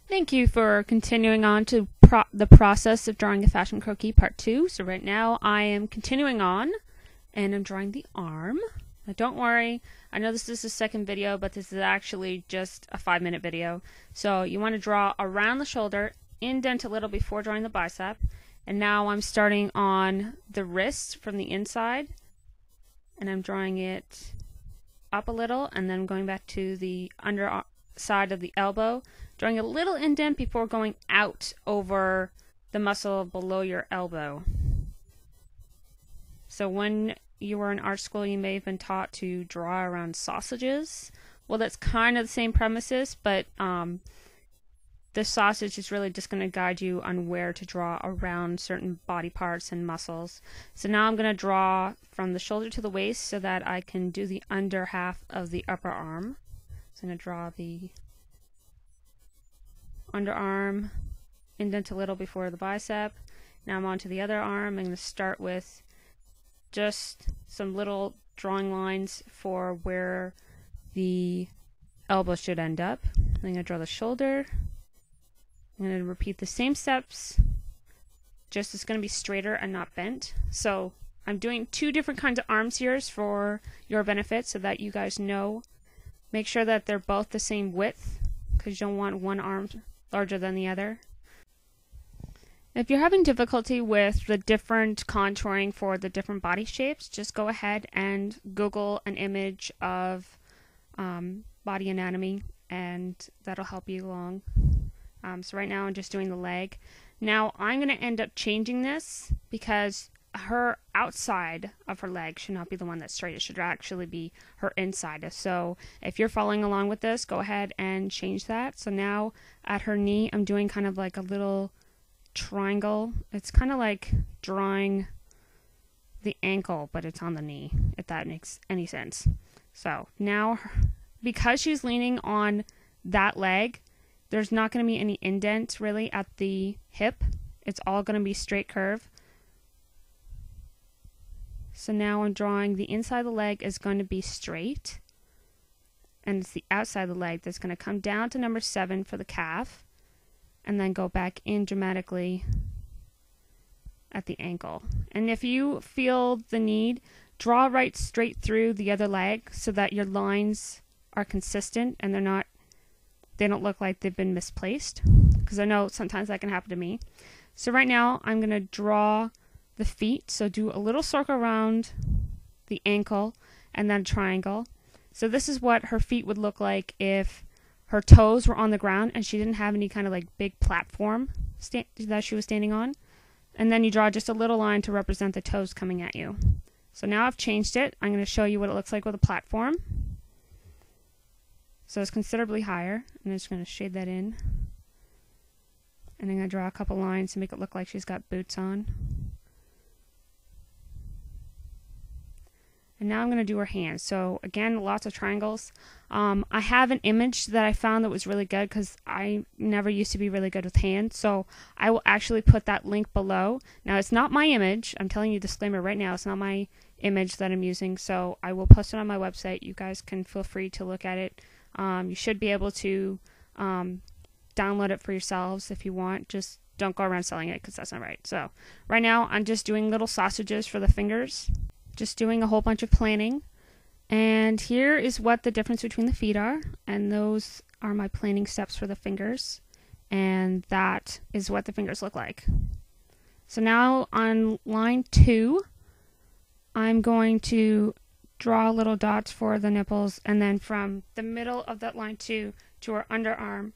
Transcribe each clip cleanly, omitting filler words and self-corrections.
Thank you for continuing on to the process of drawing a fashion croquis part 2. So right now I am continuing on and I'm drawing the arm. Now don't worry, I know this is the second video, but this is actually just a 5-minute video. So you want to draw around the shoulder, indent a little before drawing the bicep. And now I'm starting on the wrist from the inside and I'm drawing it up a little and then going back to the underside of the elbow, drawing a little indent before going out over the muscle below your elbow. So when you were in art school, you may have been taught to draw around sausages. Well, that's kind of the same premises, but the sausage is really just going to guide you on where to draw around certain body parts and muscles. So now I'm going to draw from the shoulder to the waist so that I can do the under half of the upper arm. So I'm going to draw the underarm, indent a little before the bicep. Now I'm on to the other arm. I'm going to start with just some little drawing lines for where the elbow should end up. I'm going to draw the shoulder. I'm going to repeat the same steps, just it's going to be straighter and not bent. So I'm doing 2 different kinds of arms here for your benefit so that you guys know. Make sure that they're both the same width because you don't want one arm larger than the other. If you're having difficulty with the different contouring for the different body shapes, just go ahead and Google an image of body anatomy and that'll help you along. So right now I'm just doing the leg. Now I'm going to end up changing this because her outside of her leg should not be the one that's straight. It should actually be her inside. So if you're following along with this, go ahead and change that. So now at her knee, I'm doing kind of like a little triangle. It's kind of like drawing the ankle, but it's on the knee, if that makes any sense. So now, because she's leaning on that leg, there's not going to be any indent really at the hip. It's all going to be straight curve. So now I'm drawing the inside of the leg is going to be straight. And it's the outside of the leg that's going to come down to number 7 for the calf. And then go back in dramatically at the ankle. And if you feel the need, draw right straight through the other leg so that your lines are consistent and they don't look like they've been misplaced, because I know sometimes that can happen to me. So right now I'm going to draw the feet, so do a little circle around the ankle and then a triangle. So this is what her feet would look like if her toes were on the ground and she didn't have any kind of like big platform that she was standing on. And then you draw just a little line to represent the toes coming at you. So now I've changed it. I'm going to show you what it looks like with a platform. So it's considerably higher. I'm just going to shade that in. And I'm going to draw a couple lines to make it look like she's got boots on. And now I'm going to do her hands. So again, lots of triangles. I have an image that I found that was really good because I never used to be really good with hands. So I will actually put that link below. Now it's not my image. I'm telling you, disclaimer right now, it's not my image that I'm using. So I will post it on my website. You guys can feel free to look at it. You should be able to download it for yourselves if you want. Just don't go around selling it because that's not right. So right now I'm just doing little sausages for the fingers. Just doing a whole bunch of planning. And here is what the difference between the feet are. And those are my planning steps for the fingers. And that is what the fingers look like. So now on line 2, I'm going to draw little dots for the nipples. And then from the middle of that line 2 to her underarm,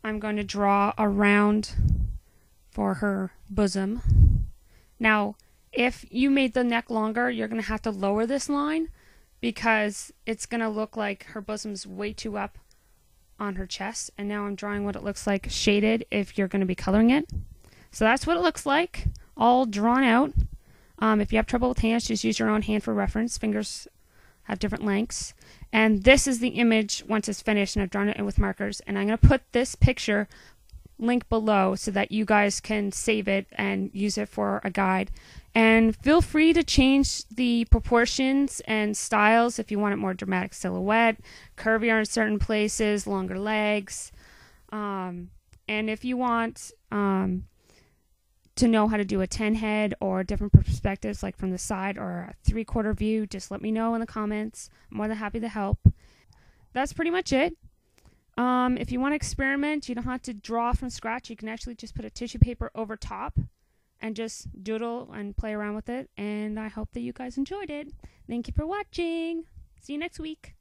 I'm going to draw a round for her bosom. Now, if you made the neck longer, you're going to have to lower this line because it's going to look like her bosom's way too up on her chest. And now I'm drawing what it looks like shaded if you're going to be coloring it. So that's what it looks like, all drawn out. If you have trouble with hands, just use your own hand for reference. Fingers have different lengths. And this is the image once it's finished, and I've drawn it in with markers. And I'm going to put this picture link below so that you guys can save it and use it for a guide. And feel free to change the proportions and styles if you want it more dramatic silhouette, curvier in certain places, longer legs. And if you want to know how to do a 10 head or different perspectives, like from the side or a 3/4 view, just let me know in the comments. I'm more than happy to help. That's pretty much it. If you want to experiment, you don't have to draw from scratch. You can actually just put a tissue paper over top and just doodle and play around with it. And I hope that you guys enjoyed it. Thank you for watching. See you next week.